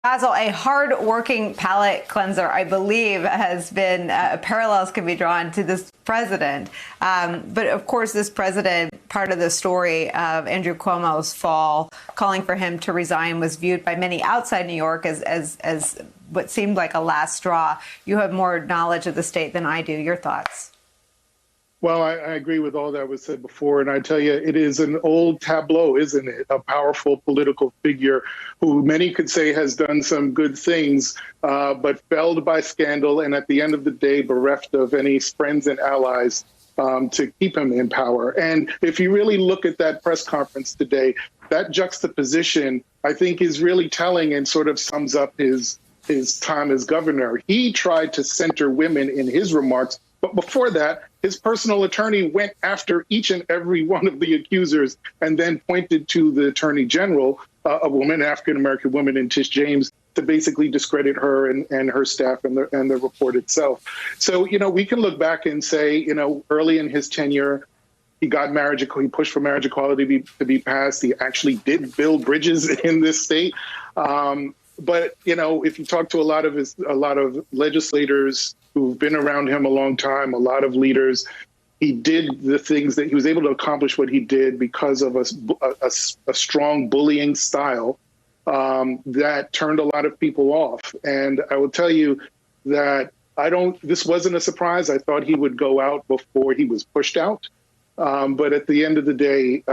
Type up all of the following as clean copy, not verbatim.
Basil, a hard-working palate cleanser, I believe, has been parallels can be drawn to this president. But of course, this president, part of the story of Andrew Cuomo's fall, calling for him to resign, was viewed by many outside New York as what seemed like a last straw. You have more knowledge of the state than I do. Your thoughts? Well, I agree with all that was said before. And I tell you, it is an old tableau, isn't it? A powerful political figure who many could say has done some good things, but felled by scandal. And at the end of the day, bereft of any friends and allies to keep him in power. And if you really look at that press conference today, that juxtaposition, I think, is really telling and sort of sums up his time as governor. He tried to center women in his remarks. But before that, his personal attorney went after each and every one of the accusers and then pointed to the attorney general, a woman, African-American woman in Tish James, to basically discredit her and her staff and the report itself. So, we can look back and say, early in his tenure, he got marriage, he pushed for marriage equality to be passed. He actually did build bridges in this state. But, if you talk to a lot of legislators who've been around him a long time, a lot of leaders, he did the things that he was able to accomplish what he did because of a strong bullying style that turned a lot of people off. And I will tell you that this wasn't a surprise. I thought he would go out before he was pushed out. But at the end of the day,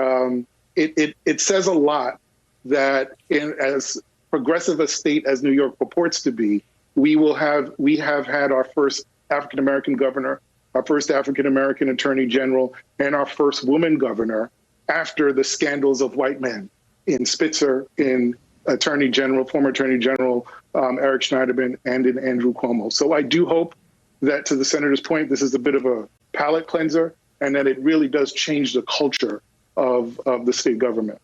it says a lot that as progressive a state as New York purports to be, we have had our first African-American governor, our first African-American attorney general, and our first woman governor after the scandals of white men in Spitzer, in former Attorney General Eric Schneiderman, and in Andrew Cuomo. So I do hope that, to the senator's point, this is a bit of a palate cleanser and that it really does change the culture of the state government.